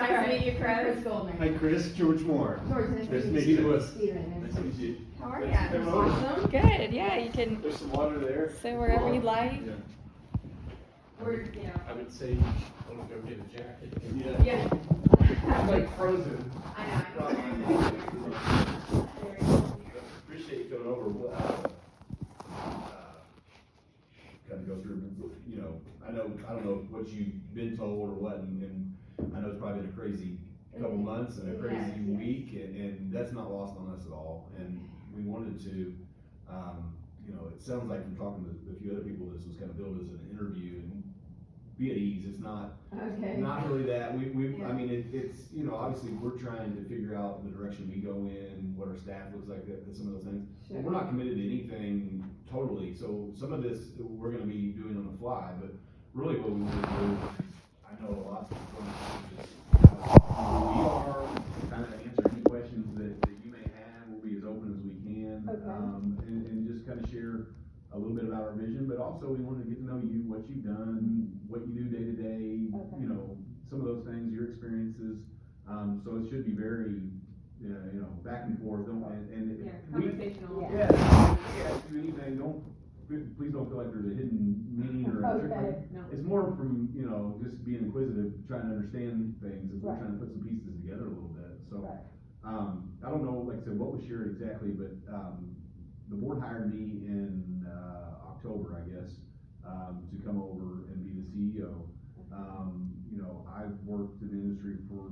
Nice to meet you, Chris. Goldner. Hi, Chris, George Moore. George, nice Nice to to meet meet you. you. Steven, nice to meet you. How are Thanks for ya? coming over. Awesome. Good, yeah, you can There's some water there. sit wherever you'd like. Yeah. We're, you know. I would say, I'm gonna go get a jacket. Yeah. Yeah. I'm like frozen. I know. Appreciate you coming over. Kind of go through, you know, I don't know what you've been told or what, and I know it's probably been a crazy couple months and a crazy Yes. week, and that's not lost on us at all, and we wanted to, you know, it sounds like from talking to a few other people, this was kind of billed as an interview, and be at ease, it's not, Okay. not really that, I Yeah. mean, it's, you know, obviously, we're trying to figure out the direction we go in, what our staff looks like, some of those things. Sure. And we're not committed to anything totally, so some of this, we're gonna be doing on the fly, but really what we want to do, I know a lot of people, just, we are kind of answer any questions that you may have, we'll be as open as we can. Okay. And just kind of share a little bit about our vision, but also we want to get to know you, what you've done, what you do day to day, Okay. you know, some of those things, your experiences. So it should be very, you know, back and forth, and Yeah, we, conversational. yeah, if we ask you anything, please don't feel like there's a hidden meaning or a trick. Okay. No. It's more from, you know, just being inquisitive, trying to understand things, as we're Right. trying to put some pieces together a little bit, so. Right. I don't know, like I said, what was shared exactly, but, the board hired me in, October, I guess, to come over and be the CEO. You know, I've worked in the industry for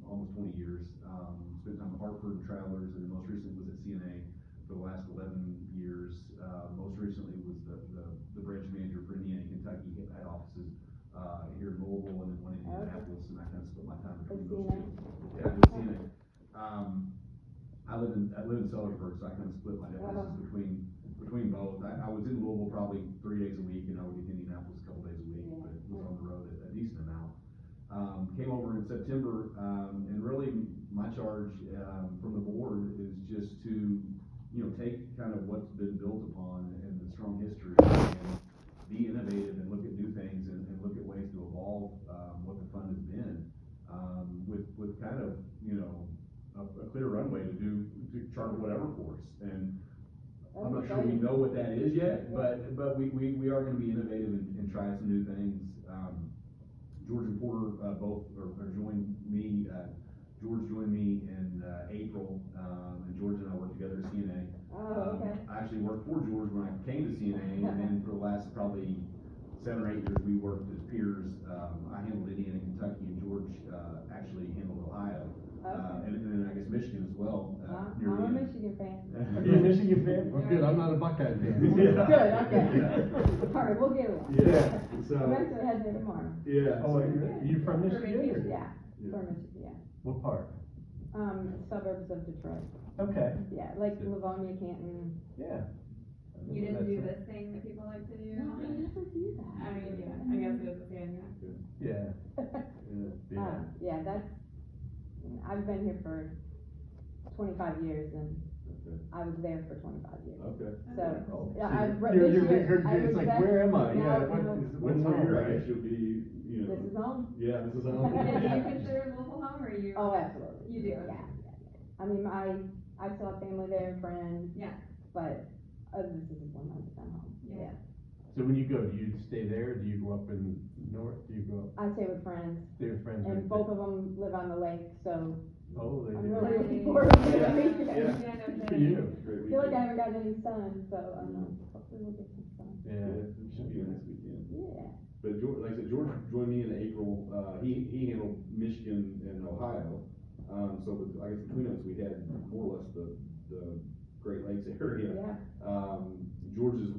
almost 20 years, spent time at Hartford and Travelers, and then most recently was at CNA for the last 11 years. Most recently was the branch manager for Indiana, Kentucky, had offices, here in Louisville and then one in Okay. Indianapolis, and I kind of split my time between With those CNA? two. Yeah, with CNA. I live in Sellersburg, so I kind of split my differences between both. I was in Louisville probably 3 days a week, and I would get to Indianapolis a couple days a week, Yeah. but was on the road a decent amount. Came over in September, and really my charge, from the board is just to, you know, take kind of what's been built upon and the strong history and be innovative and look at new things and look at ways to evolve, what the fund has been, with kind of, you know, a clear runway to chart whatever course. And I'm not sure we know what that is yet, but we are gonna be innovative and try some new things. George and Porter, both are joined me, George joined me in, April, and George and I worked together at CNA. Oh, okay. I actually worked for George when I came to CNA, and then for the last probably 7 or 8 years, we worked as peers. I handled Indiana, Kentucky, and George, actually handled Ohio. Okay. And then I guess Michigan as well, near I'm the a end. Michigan fan. Are you a Michigan fan? Well, good, I'm not a Buckeye fan. Yeah. Good, okay. Yeah. All right, we'll get along. Yeah, so. I'm actually heading there tomorrow. Yeah. Oh, you from Michigan? or- Yeah, Yeah. from Michigan, yeah. What part? Suburbs of Detroit. Okay. Yeah, like Livonia, Canton. Yeah. You didn't do this thing that people like to do? No, I never do that. I mean, yeah, I guess it was a fan, yeah. Yeah. Yeah, that's, I've been here for 25 years and Okay. I was there for 25 years. Okay. So, Oh, yeah, so I've, you're- this you're- year, you're- I it's was like, back- where am I? now, Yeah, now, When's home, your, right? I guess you'll be, you know. This is home? Yeah, this is And home. do you consider Louisville home, or you? Oh, absolutely. You do? Yeah. I mean, I still have family there and friends, Yeah, but, this is 100% home, Yeah. yeah. So when you go, do you stay there? Do you go up in north? Do you go up, I stay with friends stay with friends? and both of them live on the lake, so Oh, they I'm do. really looking forward to the Yeah, weekend. yeah. yeah, no Good for kidding. you. Great I feel like I weekend. haven't gotten any sun, so, hopefully we'll get some sun. Yeah. Yeah, it should be a nice weekend. Yeah. But George, like I said, George joined me in April, he handled Michigan and Ohio. So I guess between us, we had more or less the Great Lakes area. Yeah. George has,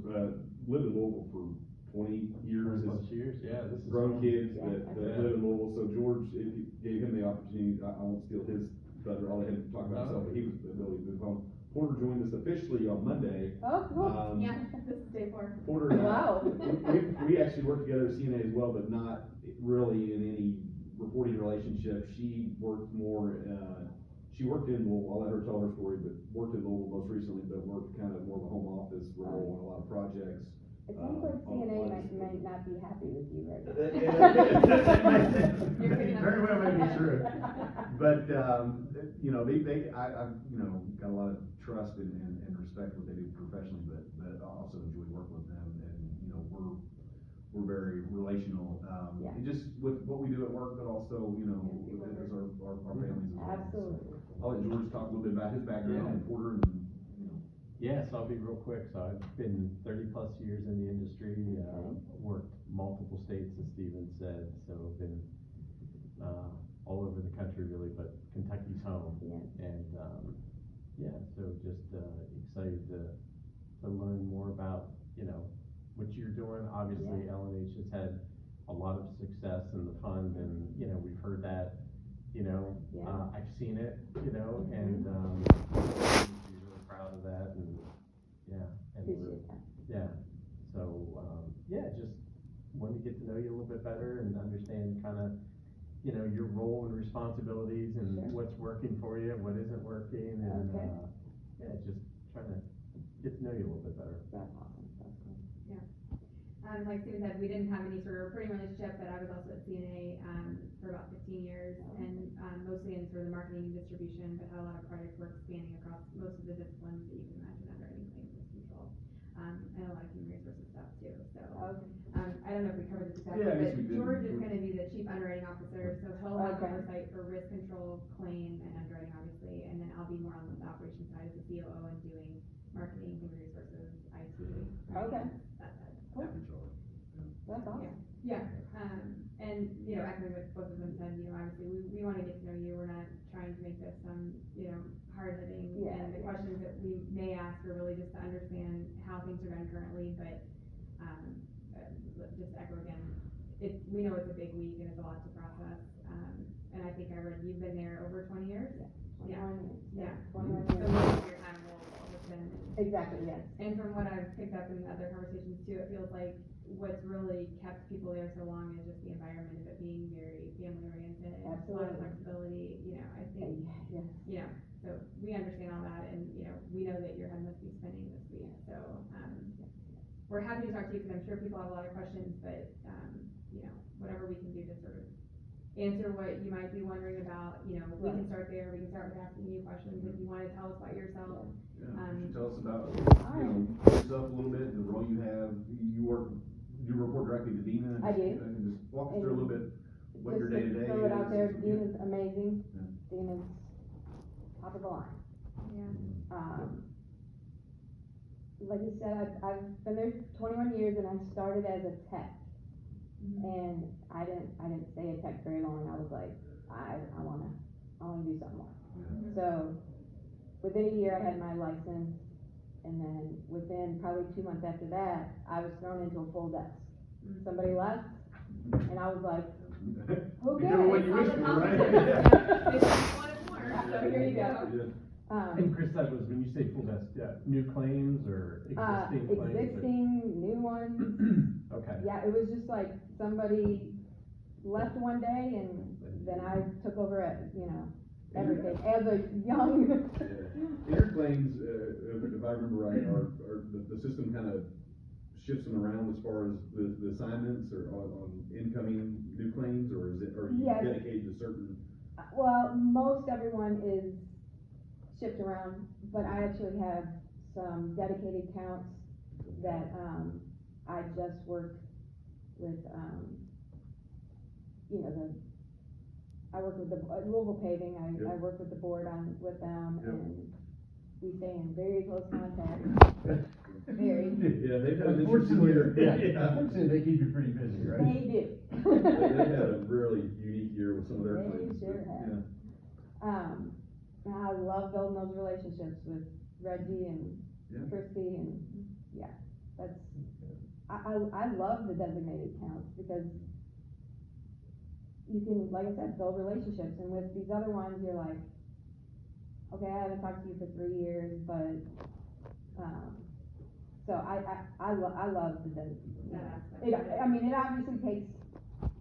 lived in Louisville for 20 years. 20 plus years, yeah, this is. Grown kids Yeah, that okay. live in Louisville, so George, if you gave him the opportunity, I won't steal his thunder, I'll let him talk about himself, but he was the ability to move home. Porter joined us officially on Monday. Oh, cool. Yeah, this is day 4. Porter and I, Wow. we actually worked together at CNA as well, but not really in any reporting relationship. She worked more, she worked in Louisville, I'll let her tell her story, but worked in Louisville most recently, but worked kind of more of a home office role on a lot of projects. It sounds like on CNA lights. might not be happy with you right now. You're picking up- Very well may be true. But, you know, I've, you know, got a lot of trust and respect for what they do professionally, but I also enjoy working with them, and, you know, we're very relational, Yeah. and just with what we do at work, but also, you know, as our families as well. Absolutely. I'll let George talk a little bit about his background in Porter and, you know. Yeah, so I'll be real quick. So I've been 30+ years in the industry, worked multiple states, as Steven said, so I've been, all over the country really, but Kentucky's home. Yeah. And, yeah, so just, excited to learn more about, you know, what you're doing. Obviously, LNH has had a lot of success in the fund, and, you know, we've heard that, you know, Yeah. I've seen it, you know, and, we're really proud of that, and, yeah. And Appreciate that. yeah, so, yeah, just wanted to get to know you a little bit better and understand kind of, you know, your role and responsibilities and Sure. what's working for you, what isn't working, and, Okay. yeah, just trying to get to know you a little bit better. That's awesome, that's cool. Like Steven said, we didn't have any sort of reporting relationship, but I was also at CNA, for about 15 years, and, mostly in sort of the marketing and distribution, but had a lot of project work spanning across most of the disciplines that you can imagine under any claims risk control, and a lot of human resources stuff too, so. Okay. I don't know if we covered this exactly, Yeah, I guess but we did. George is gonna be the chief underwriting officer, so he'll have Okay. oversight for risk control, claim, and underwriting, obviously, and then I'll be more on the operations side as the COO and doing marketing, human resources, IT. Okay. That side. Cool. Happy Charlie. That's awesome. Yeah, and, you know, echoing what both of them said, you know, obviously, we wanna get to know you, we're not trying to make this some, you know, hard-hitting, Yeah, and the yeah. questions that we may ask are really just to understand how things are done currently, but, just to echo again, we know it's a big week and it's a lot to process, and I think I read you've been there over 20 years? Yeah. 21 years. Yeah. 21 So years. most of your time will have been, Exactly, yes. and from what I've picked up in other conversations too, it feels like what's really kept people there so long is just the environment of it being very family oriented. A lot of Absolutely. flexibility, you know, I think, Yes. you know, so we understand all that, and, you know, we know that your head must be spinning this week, so, we're happy to talk to you, because I'm sure people have a lot of questions, but, you know, whatever we can do to sort of answer what you might be wondering about, you know, we can start there, we can start with asking you questions, if you wanna tell us about yourself. Yeah, you should tell us about, All you know, yourself a little bit, the role you have, you report directly to Dina? I do. And just walk us through a little bit what your Just to day-to-day is. throw it out there, Dina's amazing. Yeah. Dina's top of the line. Yeah. Like you said, I've been there 21 years, and I started as a tech, and I didn't stay a tech very long. I was like, I wanna do something more. Yeah. So, within a year, I had my license, and then within probably 2 months after that, I was thrown into a full desk. Somebody left, and I was like, Be careful what you wish On the for, right? competition, they just wanted more, so here you go. Yeah. And Chris, that was, when you say full desk, new claims or existing claims? or- existing, new ones. Okay. Yeah, it was just like somebody left one day, and then I took over at, you know, everything, as a young. Interclaims, if I remember right, are the system kind of shifts them around as far as the assignments or on incoming new claims, or is it, are you Yes. dedicated to certain? Well, most everyone is shipped around, but I actually have some dedicated counts that, I just work with, you know, I work with the Louisville Paving, I Yep. work with the board with them, Yep. and we stay in very close contact. Very. Yeah, they've had an interesting year. Unfortunately, they keep you pretty busy, right? They do. They've had a really unique year with some of their They claims. sure have. And I love building those relationships with Reggie and Yeah. Christy, and, yeah, that's, I love the designated counts, because you can, like I said, build relationships, and with these other ones, you're like, okay, I haven't talked to you for 3 years, but, so I love the designated. That aspect. I mean, it obviously takes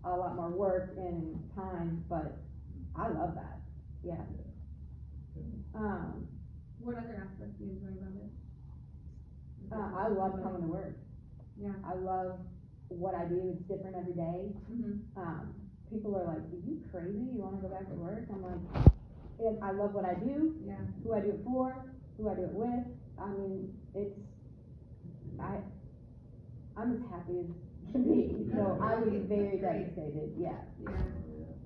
a lot more work and time, but I love that, yeah. What other aspects do you enjoy about it? I love coming to work. Yeah. I love what I do, it's different every day. Mhm. People are like, are you crazy, you wanna go back to work? I'm like, and I love what I do, Yeah, who I do it for, who I do it with. I mean, I'm as happy as can be, so I was very Great. devastated, yeah. yeah.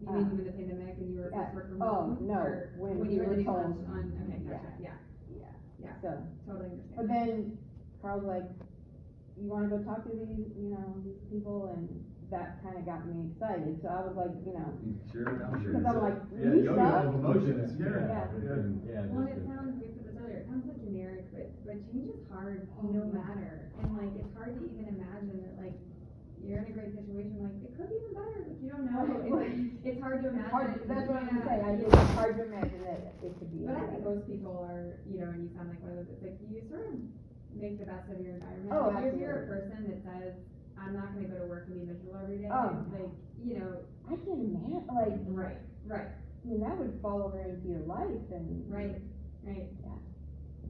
You mean with the pandemic and you were Yeah. first work from Oh, home? no, Or when when we you had were to do told. lunch on, okay, gotcha, yeah, Yeah. Yeah. So, totally but understand. then Carl's like, you wanna go talk to these, these people, and that kinda got me excited, so I was like, Sure, I'm sure. Cause I'm like, Yeah, new yo-yo stuff? of emotions, Yeah. Well, just it sounds, we said this earlier, it sounds so generic, but change is hard no matter. And like, it's hard to even imagine that like, you're in a great situation, like, it could be even better, like, you don't know. It's like, it's hard to imagine. That's what I'm gonna say, Yeah. it's hard to imagine that it could be. But I any think better. most people are, and you sound like one of those, it's like, you sort of make the best of your environment. Oh, Like, if you're a absolutely. person that says, I'm not gonna go to work and be miserable every day, Oh. like, I can't imagine, like, right, I mean, that would fall over into your life and. right.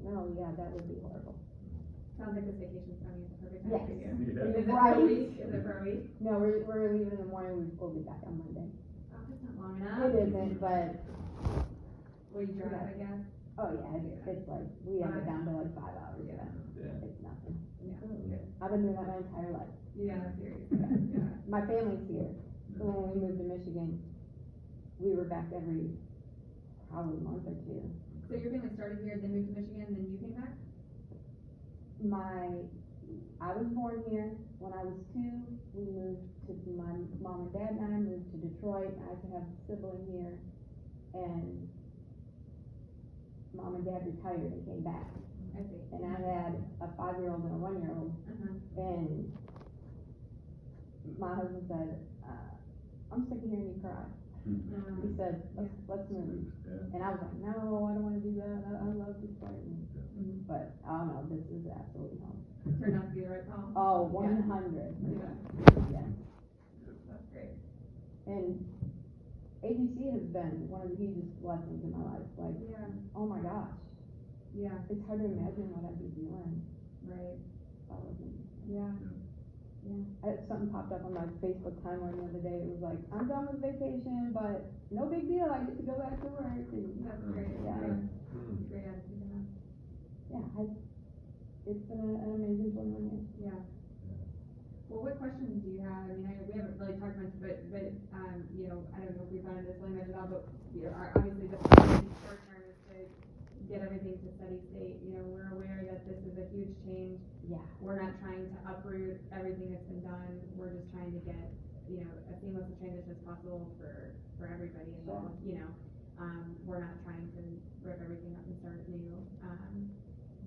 No, yeah, that would be horrible. Sounds like this vacation's coming at the perfect time Yes. for you. Yeah. Is it for Right. a week? Is it for a week? No, we're leaving in the morning, we'll be back on Monday. Oh, that's not long enough. It isn't, but, Will you drive, I guess? oh yeah, it's like, we have it down to like 5 hours, Yeah. Yeah. it's nothing. Yeah, good. I've been doing that my entire life. Yeah, seriously, yeah. My family's here, so when we moved to Michigan, we were back every, probably month or two. So your family started here, then moved to Michigan, then you came back? I was born here, when I was 2, we moved my mom and dad and I moved to Detroit, I used to have a sibling here, and mom and dad retired and came back, I see. and I had a 5-year-old and a 1-year-old, Uh-huh. and my husband said, I'm sick of hearing you cry. He said, let's move. Yeah. And I was like, no, I don't wanna do that, I love Detroit. Mhm. But, oh no, this is absolutely home. Turned out to be the right call. Oh, Yeah. 100, Yeah. yes. That's great. And AGC has been one of the hugest blessings in my life, like, Yeah, oh my gosh, yeah, it's hard to imagine what I'd be doing right, if I wasn't. yeah. Something popped up on my Facebook timeline the other day, it was like, I'm done with vacation, but no big deal, I get to go back to work, and, That's great, Yeah. yeah. Hmm. Great attitude to have. it's been an amazing 21 years. Yeah. Well, what questions do you have? I mean, we haven't really talked much, but, I don't know if we've gone into this really much at all, but, obviously the short term is to get everything to steady state. We're aware that this is a huge change. Yeah. We're not trying to uproot everything that's been done. We're just trying to get, as seamless a transition as possible for everybody involved, We're not trying to rip everything up and start new.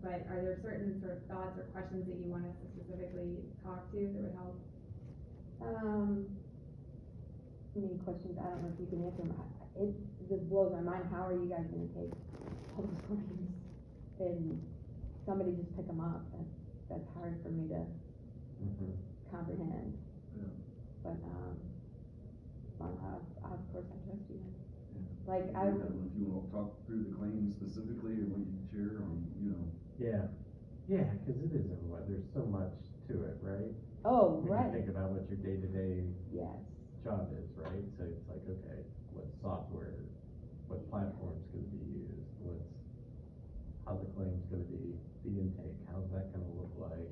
But are there certain sort of thoughts or questions that you want us to specifically talk to that would help? Many questions, I don't know if you can answer them. It just blows my mind, how are you guys gonna take all those claims and somebody just pick them up? That's hard for me to Mhm. comprehend. Yeah. But, of course I trust you. Yeah. Like, I don't know if you wanna talk through the claims specifically, or what you can share, Yeah, cause it is there's so much to it, right? oh, When you right, think about what your day-to-day yes, job is, right? So it's like, okay, what software, what platform's gonna be used, how the claim's gonna be, the intake, how's that gonna look like?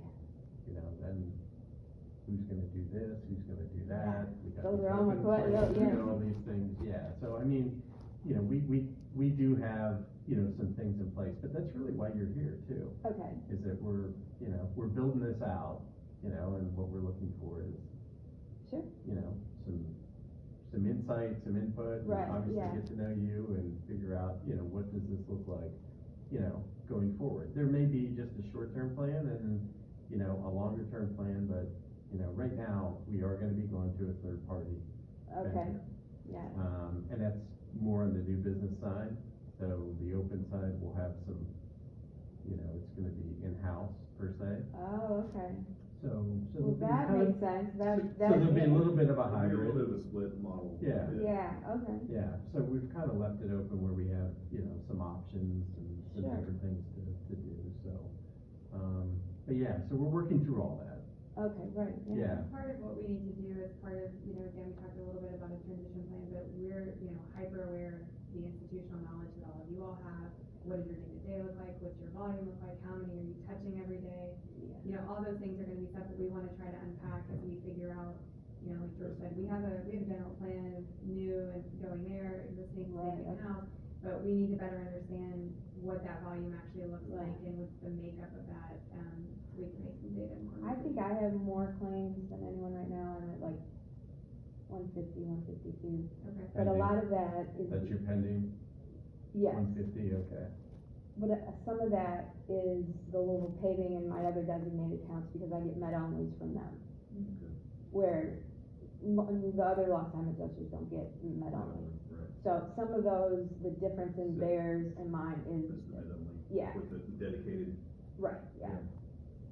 Then who's gonna do this, who's gonna do that? We got Those these are all my open que- claims, yeah. all these things, yeah, so I mean, we do have, some things in place, but that's really why you're here too, okay, is that we're building this out, and what we're looking for is, sure, some insight, some input, and Right, obviously yeah. get to know you and figure out, what does this look like, going forward. There may be just a short-term plan and, a longer-term plan, but, right now, we are gonna be going to a third party. okay, vendor. yeah, And that's more on the new business side, so the open side will have some, it's gonna be in-house per se, oh, okay. so. Well, that makes sense, So there'll be a little bit of a A hybrid. little bit of a split model. Yeah. Yeah, okay, Yeah, so we've kind of left it open where we have, some options and some Sure. different things to do, so. But yeah, so we're working through all that, okay, right, yeah. yeah. Part of what we need to do as part of, again, we talked a little bit about a transition plan, but we're, hyper aware of the institutional knowledge that all of you all have. What does your day-to-day look like? What's your volume look like? How many are you touching every day? You know, all those things are gonna be stuff that we wanna try to unpack as we figure out, you know, like George said, we have a general plan of new and going there, existing, staying in house, but we need to better understand what that volume actually looks like and what's the makeup of that, so we can make some data more. I think I have more claims than anyone right now. I'm at like 150, 152. Okay. But a lot of that is. That's your pending, Yes, 150, okay. but some of that is the Louisville paving and my other designated accounts because I get med-onlys from them. Okay. Where the other lost time adjusters don't get med-only. Right. So some of those, the difference in So- theirs and mine is, That's the mid-only. Yeah. With the dedicated. right, yeah,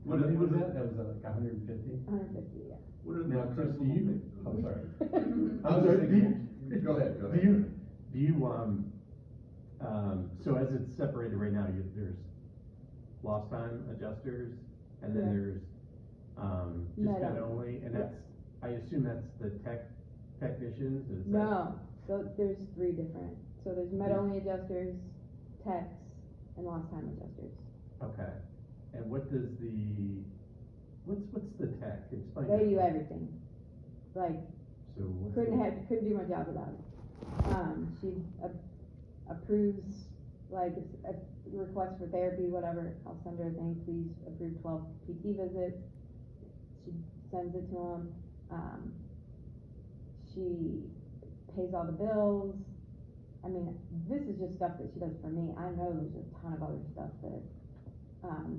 How many was that? That was like 150? 150, yeah. What are Now, Chris, do you, I'm sorry. I'm sorry, go ahead. Do you, so as it's separated right now, there's lost time adjusters, and then Correct. there's, just Med med only, and that's, I assume that's the technicians, is that? No, so there's three different, so there's med-only adjusters, techs, and lost time adjusters. Okay, and what does what's the tech, explain. They that. do everything, like, So what's couldn't do my job without it. She approves, like, if a request for therapy, whatever, I'll send her a thing, please approve 12 PT visits. She sends it to them, she pays all the bills. I mean, this is just stuff that she does for me. I know there's a ton of other stuff that,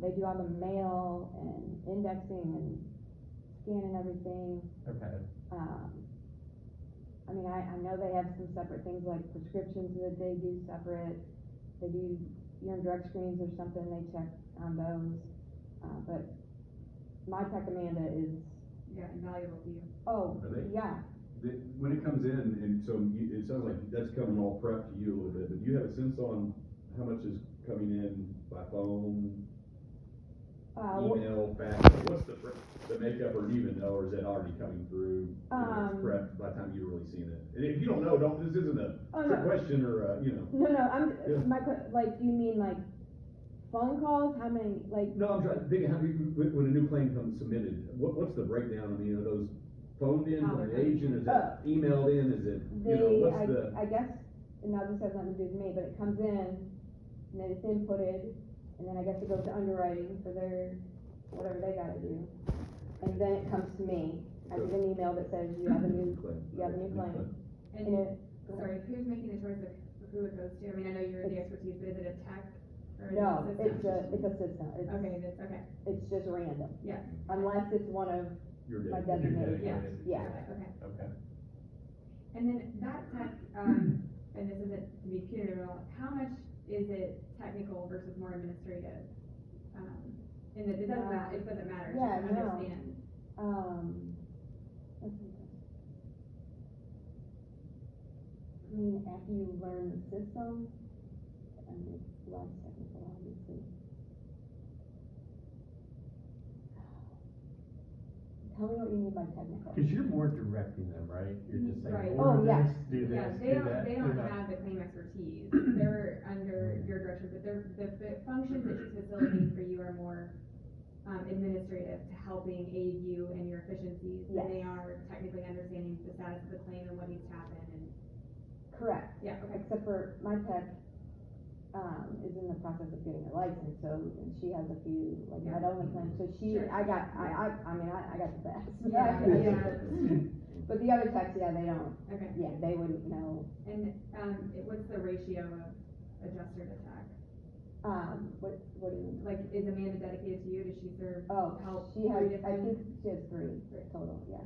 they do all the mail and indexing and scanning everything. Okay, I mean, I know they have some separate things like prescriptions that they do separate. They do urine drug screens or something, they check on those. But my tech Amanda is, Yeah, invaluable to you. oh, Are they? yeah, When it comes in, and so it sounds like that's coming all prepped to you a little bit, but do you have a sense on how much is coming in by phone, email, fax? What's the makeup, or do you even know, or is that already coming through? It's prepped by the time you've really seen it? And if you don't know, this isn't a Oh, trick no. question or, you know. no, Yeah. like, do you mean like phone calls, how many, like? No, I'm trying to think, when a new claim comes submitted, what's the breakdown? I mean, are those phoned in from the agent, is it emailed in, is it, you know, what's the? I guess, and now this has nothing to do with me, but it comes in, and then it's inputted, and then I guess it goes to underwriting for their, whatever they gotta do. And then it comes to me, I get an email that says you have a new claim. And, And it, sorry, who's making the choice of who it goes to? I mean, I know you're the expertise, but is it a tech or is it no, a it's system? a system, Okay, that's, okay, it's just random, yeah, unless it's one of Your my dedicated. designated yeah, accounts, yeah. okay. okay. And then that tech, and this isn't to be punitive at all, how much is it technical versus more administrative? And it doesn't matter, it doesn't matter, it's Yeah, just to no. understand. Let's see. I mean, after you learn the system, I mean, it's less technical, obviously. Tell me what you mean by technical. Cause you're more directing them, right? You're just Right. saying, Oh, order yes. this, do Yeah, this, they do don't, that, they do don't that. have the claim expertise, they're under your direction, but the functions that she's facilitating for you are more, administrative to helping aid you in your efficiencies than they are technically understanding the status of the claim and what needs to happen and, Correct, yeah, okay. except for my tech, is in the process of getting her license, so, and she has a few, like, Yeah. not only claims, so she, Sure. I mean, I got the best. Yeah, But the other techs, yeah, they don't, Okay, yeah, they wouldn't know, and, what's the ratio of adjuster to tech? what do you mean? Like, is Amanda dedicated to you, does she serve, Oh, help she has, three I different? think she has three total, yeah.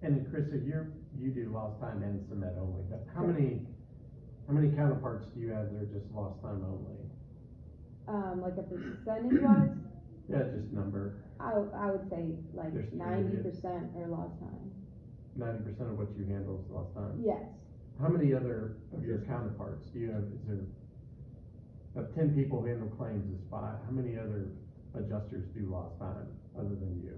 And Krista, you do lost time and submit only, but how many counterparts do you have that are just lost time only? Like a percentage wise, Yeah, just number, I would say like There's three, 90% are lost time. 90% of what you handle is lost time. Yes, How many other of your counterparts do you have, is there, of 10 people who handle claims is 5, how many other adjusters do lost time other than you?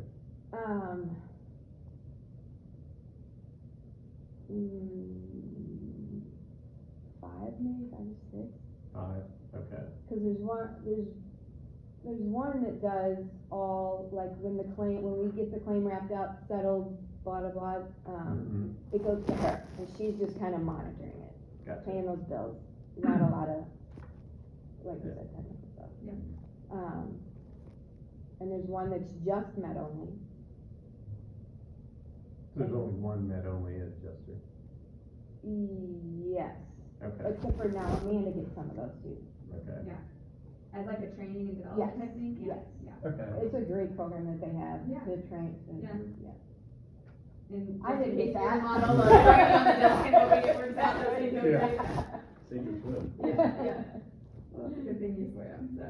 cause there's one that does all, like, when we get the claim wrapped up, settled, blah, blah, blah, Mhm. it goes to her, and she's just kinda monitoring it, Gotcha. paying those bills, not a lot of, like you Yeah. said, technical stuff. Yeah. And there's one that's just med only. So there's only one med-only adjuster? Yes, Okay, except for now, Amanda gets some of those too. okay. Yeah, as like a training and development Yes, type thing, yeah, yes. yeah. Okay. It's a great program that they have Yeah. to train, Yeah. yeah. And I just didn't in get case you're that. the model of writing on the desk and hoping it works out, that's what you do, Yeah. right? Sink or swim. Yeah. Well, that's a good thing you swim, so.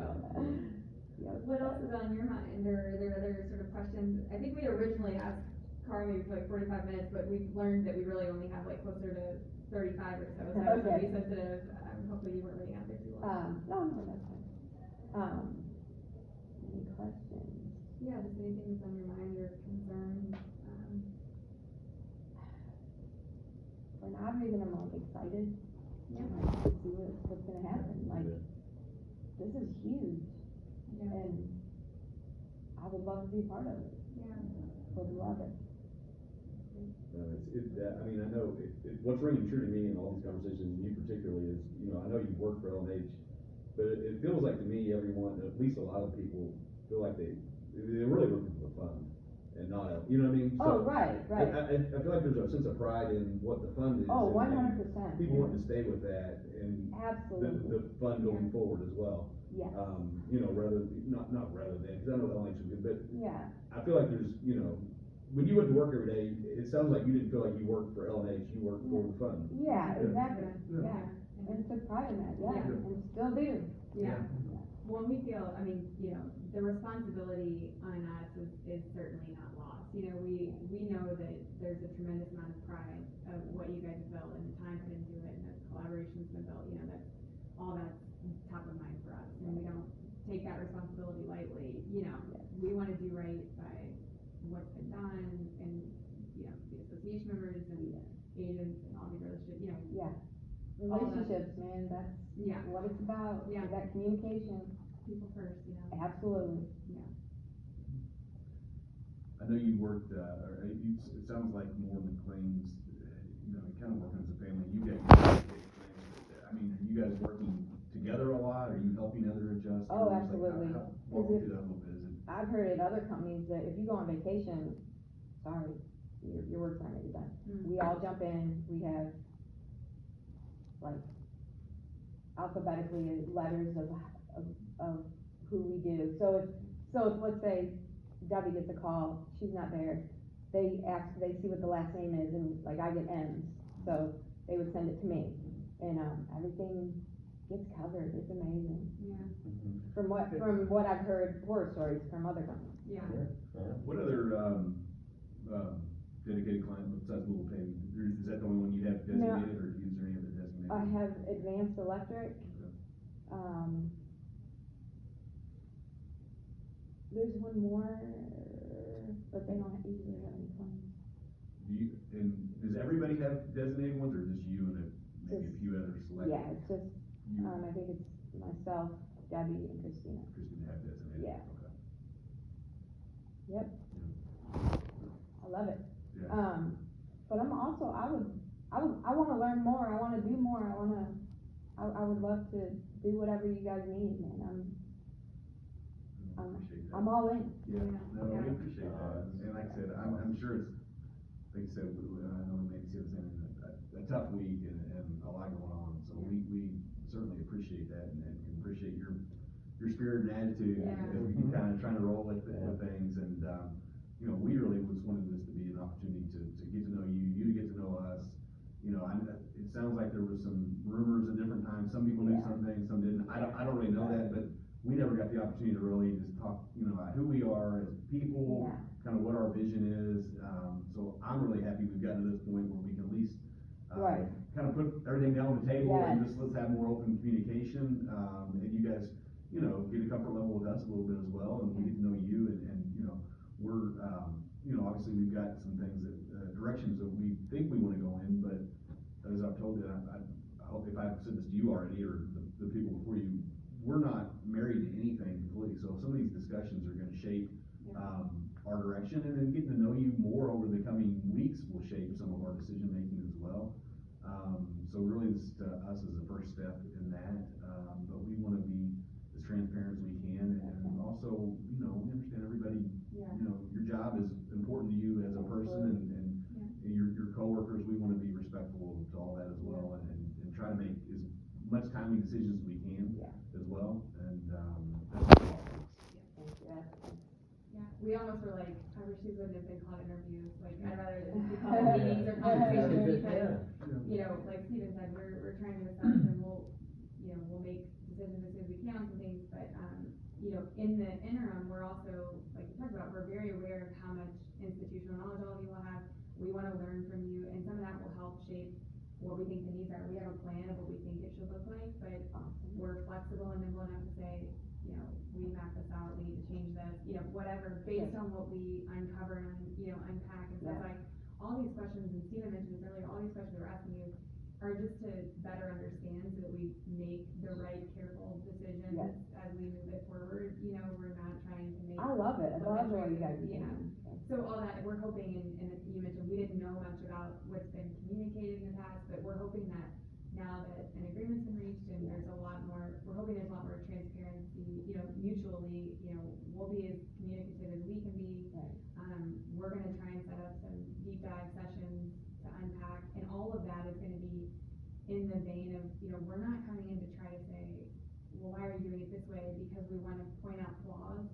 Yep. What else is on your mind, or are there other sort of questions? I think we originally asked Carly for like 45 minutes, but we've learned that we really only have like closer to 35 or so, so I was gonna be Okay. sensitive, hopefully you weren't waiting out there too long. No, that's fine. Any questions? Yeah, just anything that's on your mind or concern, For now, reason I'm like excited. Yeah. Like, to see what's gonna happen, like, this is huge, yeah, and I would love to be part of it, yeah. would love it. I mean, I know, what's ringing true to me in all these conversations, and you particularly, is, you know, I know you've worked for LNH, but it feels like to me, everyone, at least a lot of people, feel like they're really looking for the fund, and not, you know what I mean? Oh, So, right. I feel like there's a sense of pride in what the fund is. Oh, and 100%. people wanting to stay with that, and Absolutely, the fund going forward as well. yes, You know, not rather than, because I know LNH is good, but yeah, I feel like there's, you know, when you went to work every day, it sounds like you didn't feel like you worked for LNH, you worked for the fund. yeah, exactly, Yeah. yeah, and took pride in that, yeah, Yeah. and still do. Yeah, well, we feel, I mean, you know, the responsibility on us is certainly not lost. You know, we know that there's a tremendous amount of pride of what you guys have built and the time put into it and the collaboration's been built, you know, that's top of mind for us. And we don't take that responsibility lightly, you know, we wanna do right by what's been done and, you know, the association members and agents and all these relationships, you know, Yeah, All that. relationships, man, that's yeah, what it's about, Yeah. that communication, people first, you know. absolutely. I know you worked, it sounds like more than claims, you know, kind of working as a family, you guys, I mean, are you guys working together a lot, are you helping other adjusters? Oh, Like, absolutely. Walk me through that a little bit, is it? I've heard at other companies that if you go on vacation, sorry, your work's not gonna be done. Mm. We all jump in, we have, like, alphabetically letters of who we do. So if, let's say, Debbie gets a call, she's not there, they see what the last name is, and like I get M's, so they would send it to me. And, everything gets covered, it's amazing. Yeah, From what I've heard, horror stories from other companies. yeah. What other, dedicated client besides Little Pay, is that the only one you have designated, or is there any other designated? I have Advanced Electric, Okay. there's one more, but they don't usually have any claims. Does everybody have designated ones, or just you and maybe a few others selected? Yeah, it's just, You, I think it's myself, Debbie, and Christina. Christina, have designated? Yeah. Okay. Yep. I love it. Yeah. But I'm also, I wanna learn more, I wanna do more, I would love to do whatever you guys need, man, I appreciate that. I'm all in. Yeah, no, Yeah. we appreciate that, and like I said, I'm sure it's, like I said, I know we maybe see the same, a tough week and a lot going on, so we certainly appreciate that and can appreciate your spirit and attitude Yeah. as we kind of trying to roll with things, and, you know, we really just wanted this to be an opportunity to get to know you to get to know us. You know, it sounds like there was some rumors at different times, some people knew Yeah. some things, some didn't, I don't really know that, but we never got the opportunity to really just talk, you know, about who we are as people, Yeah. kind of what our vision is, so I'm really happy we've gotten to this point where we can at least, Right. kind of put everything down on the table and Yes. just let's have more open communication, and you guys, you know, get a comfort level with us a little bit as well, and we get to know you, and, you know, we're, you know, obviously we've got some things that, directions that we think we wanna go in, but as I've told you, I hope if I've said this to you already, or the people before you, we're not married to anything completely, so some of these discussions are gonna shape, our direction, and then getting to know you more over the coming weeks will shape some of our decision making as well. So really, this, us is the first step in that, but we wanna be as transparent as we can, and also, we understand everybody, Yeah. your job is important to you as a person, and your coworkers, we wanna be respectful to all that as well, and try to make as much timely decisions as we can Yeah. as well, and, that's all. Yeah. Yeah, we almost were like, I wish these wouldn't have been called interviews, like, I'd rather it just be called meetings or conversations, because, like Steven said, we're trying to assess, and we'll make decisions as soon as we can on some things, but, in the interim, we're also, like you talked about, we're very aware of how much institutional knowledge all of you will have. We wanna learn from you, and some of that will help shape what we think the needs are. We have a plan of what we think it should look like, but we're flexible and nimble enough to say, we map this out, we need to change this, whatever, based on what we uncover and, unpack, and so it's like, all these questions, and Steven mentioned this earlier, all these questions we're asking you are just to better understand, so that we make the right, careful decisions Yes. as we move it forward, we're not trying to make. I love it, I love the way you guys are Yeah. doing. So all that, we're hoping, and you mentioned, we didn't know much about what's been communicated in the past, but we're hoping that now that an agreement's been reached and there's a lot more, we're hoping there's a lot more transparency, mutually, we'll be as communicative as we can be. Right. We're gonna try and set up some deep dive sessions to unpack, and all of that is gonna be in the vein of, we're not coming in to try to say, well, why are you doing it this way, because we wanna point out flaws.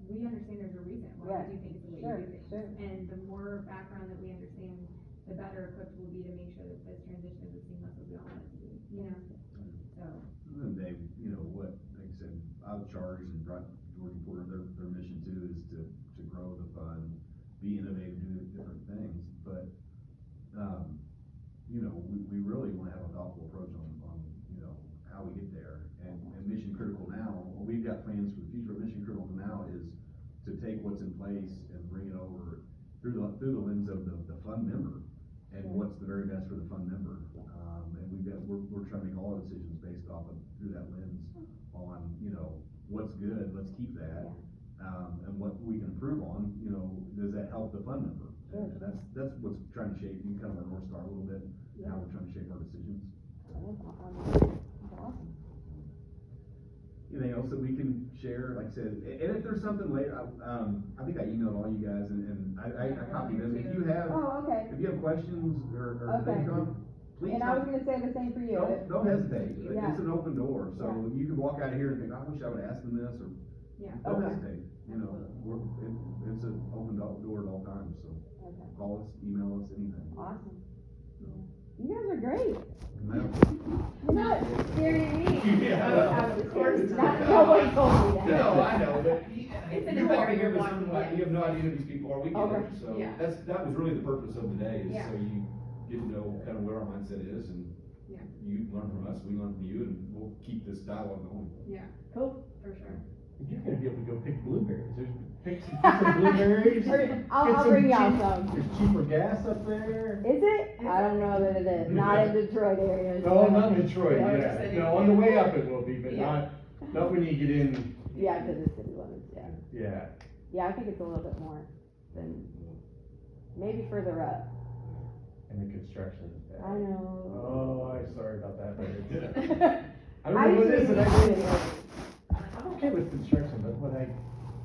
We understand there's a reason why we do things the way Sure, we do things. sure. And the more background that we understand, the better equipped we'll be to make sure that this transition is as seamless as we all want it to be, so. And then Dave, what, like I said, I've charged and brought George and Porter, their mission too is to grow the fund, be innovative, do different things, but, we really wanna have a thoughtful approach on, how we get there. And mission critical now, we've got plans for the future, but mission critical now is to take what's in place and bring it over through the lens of the fund member, and what's the very best for the fund member. And we're trying to make all our decisions based off of, through that lens on, what's good, let's keep that. And what we can improve on, does that help the fund member? Sure. And that's what's trying to shape, kind of our North Star a little bit, how we're trying to shape our decisions. That's awesome. Anything else that we can share, like I said, and if there's something later, I think I emailed all you guys, and I copied them. If you have questions or things on, please. And I was gonna say the same for you. Don't hesitate, Yeah. it's an open door, so you can walk out of here and think, I wish I would've asked them this, or, Yeah. don't Okay. hesitate, it's an open door at all times, so Okay. call us, email us, anything. Awesome. You guys are great. No. You're not scaring me. Yeah, of course not. not. Nobody told me that. No, I know, but It's an you're walking here environment with one, something like, you have no idea who these people are, we get Okay. it, so Yeah. that was really the purpose of the day, is Yeah. so you get to know kind of where our mindset is, and Yeah. you learn from us, we learn from you, and we'll keep this dialogue going. Yeah, Cool. for sure. You're gonna be able to go pick blueberries, get some blueberries. I'll get bring y'all cheap- some. There's cheaper gas up there. Is it? I don't know that it is. Not in Detroit area. No, not in Detroit, Yeah. yeah, no, on the way up it will be, but Yeah. not when you get in, Yeah, to the city limits, yeah. yeah. Yeah, I think it's a little bit more than, maybe further up. And the construction is bad. I know. Oh, I'm sorry about that, but I I don't know what it is, usually and I do it. I'm okay with construction, but what I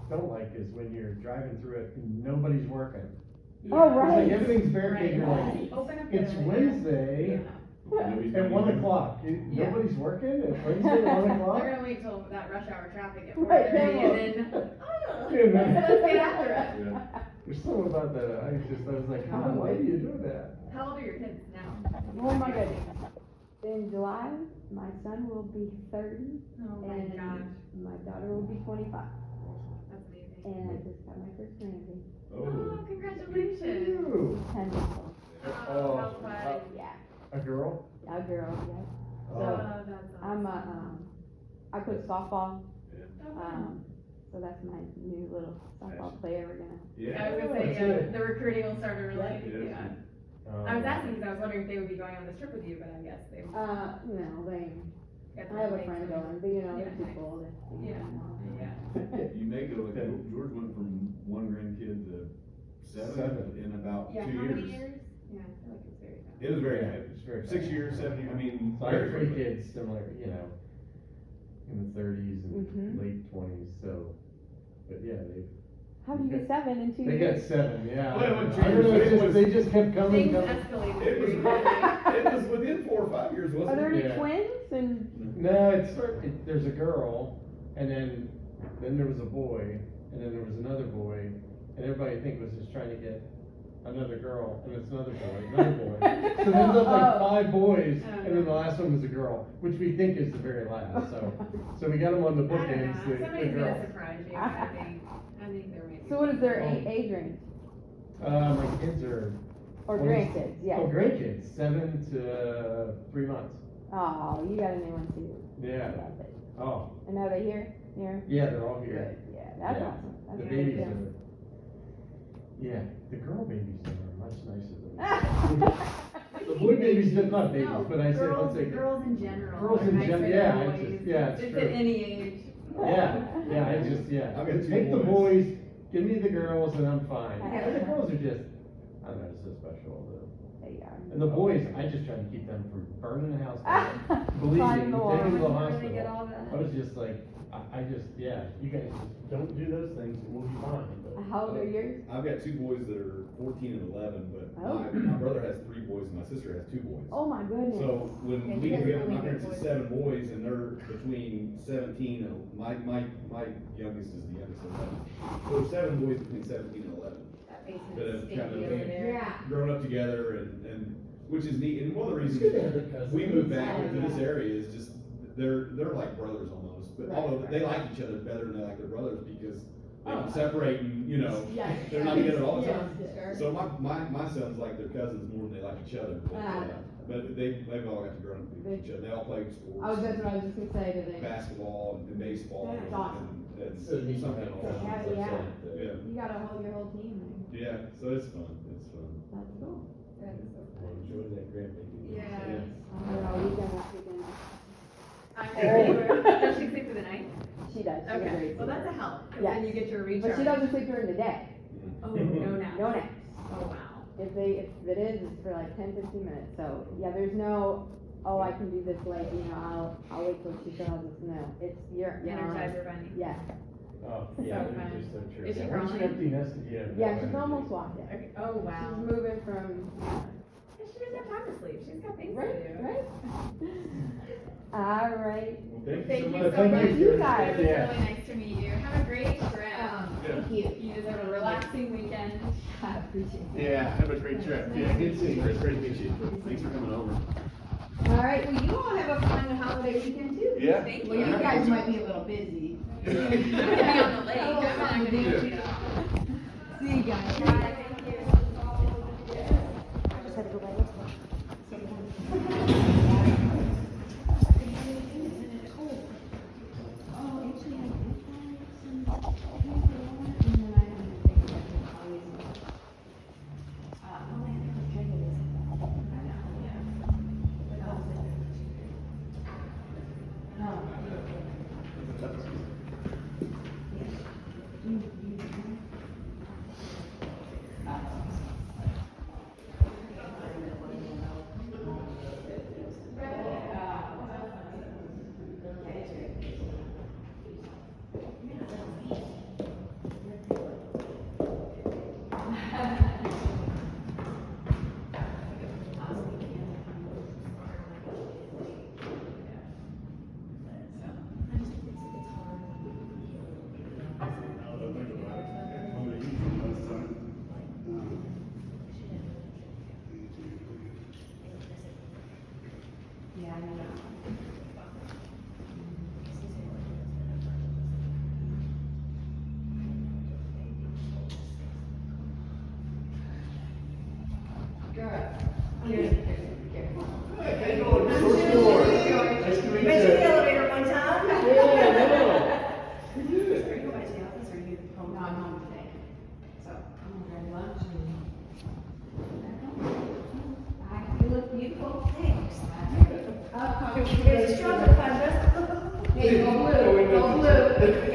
don't like is when you're driving through it and nobody's working. Oh, It's right. like everything's barricaded, you're like, Right. Open up it's the- Wednesday at 1 o'clock, Yeah. nobody's working at Wednesday at 1 o'clock? They're gonna wait till that rush hour traffic at Right, 4:30 they and will. then, Yeah, man. let's get after it. Yeah. There's something about that, I was like, why do you do that? How old are your kids now? Oh my goodness. In July, my son will be 30 Oh my and gosh, my daughter will be 25. that's amazing. And I just got my first grandbaby. Oh, congratulations. Ew. 10 months old. Oh, how fun. Yeah, A girl? a girl, yeah. Oh, So, that's I'm awesome. I coach softball, Oh, fun. so that's my new little softball player we're gonna. Yeah. I was gonna say, that's yeah, good. the recruiting will start to really, Yeah. yeah. I was asking because I was wondering if they would be going on this trip with you, but I guess they. No, they, Get I have a the friend legs going, but you know, Yeah, they're too nice. cool. Yeah. You may go, like, George went from one grandkid to seven in about 2 Yeah, years. how many years? Yeah, I feel like it's very fast. It was very, Yeah, it was very 6 fast. years, 7 years, I mean. So I have very 3 quickly. kids, similar, you know, in the thirties and Mhm. late twenties, so, but yeah, How do you get 7 in 2 they years? got 7, yeah. Well, it I was don't know, changed, it's it just- was- they just kept coming, Things coming. escalated. It was, very quickly. it was within 4 or 5 years, Are wasn't there it? any Yeah. twins and? No, there's a girl, and then there was a boy, and then there was another boy, and everybody I think was just trying to get another girl, and it's another boy, another boy. So there's up like Oh. 5 boys, Oh, and then the last one was a girl, which we think is the very last, so we got them on the I don't know, bookends, the somebody's girl. gonna surprise you, I think there may be. So what is their Oh. age range? My kids are. Or one is- grandkids, yeah. Oh, grandkids, 7 to 3 months. Oh, you got a new one too. Yeah. Love it. Oh, And are they here? Here? yeah, they're all here. Good, yeah, that's Yeah. awesome. That's The really babies good. are, yeah, the girl babies are much nicer than The the boy babies, they're not babies, No, but I said, girls- let's say. Girls in general. Girls are in nicer gen- than yeah, boys. it's just- yeah, it's It's true. at any age. Yeah, I just, yeah, I've got 2 take the boys. boys, give me the girls, and I'm fine. I Yeah, have- the girls are just, I don't know, so special, They are. and the boys, I just try to keep them from burning the house down, bleeding, Climbing the wall. taking them to the Where they get hospital. all that. I was just like, I just, yeah, you guys just don't do those things, and we'll be fine, but. How old are yours? I've got 2 boys that are 14 and 11, but Oh. my brother has 3 boys and my sister has 2 boys. Oh my goodness. So when Yeah, we you guys get, only my get parents had boys. 7 boys and they're between 17 and, my youngest is the youngest of 11. So there's 7 boys between 17 and 11. That basement That is have stinky kind of over there. Yeah. grown up together and, which is neat, and one of the reasons good to have their cousins. we moved back Yeah. into this area is just, they're like brothers almost, but Right, although right. they like each other better than they like their brothers because they Oh. can separate and, you know, Yeah. they're not together all the Yeah, time. sure. So my sons like their cousins more than they like each other, Ah. but they've all got to grow up with each other, they all play sports. I was, that's what I was just gonna say, do they? Basketball and baseball That's and, awesome. and So neat to something have else. cousins Yeah, like yeah. that. Yeah, You got your whole team there. yeah, so it's fun, it's fun. That's cool. That is so I cool. enjoy that grandbaby. Yeah. I don't know, weekend after weekend. I'm sure. Does she sleep through the night? She does, she's a Okay, great well, that's a sleeper. help, 'cause Yes. then you get your recharge. But she doesn't sleep during the day. Oh, no naps. No naps. Oh, wow. If it is, it's for like 10-15 minutes, so, yeah, there's no, oh, I can do this late, you know, I'll wait till she tells us, no, it's, you're on. Energizer bunny. Yeah, Oh, So yeah, fun. they're just so true. Is she Yeah, once you crawling? empty nest, yeah. yeah, no she's energy. almost walked in. Okay. Oh, wow. She's moving from, Yeah, she doesn't have time to sleep, she's got things to right, do. right? All right, Well, thank you so Thank you much. so Thank much. you. You guys. It was Yeah. really nice to meet you. Have a great trip. thank you. You deserve a relaxing weekend. I appreciate it. Yeah, have a great trip. Yeah, good seeing you. It's great to meet you. Thanks for coming over. All right, well, you all have a fun holiday weekend too. Yeah. Thank Well, you. you guys might be a little busy. I'm gonna be on the lake. I'm not gonna be able to. See you guys. Bye, thank you. Just had to go by There's a struggle fund, Hey, go blue, go blue.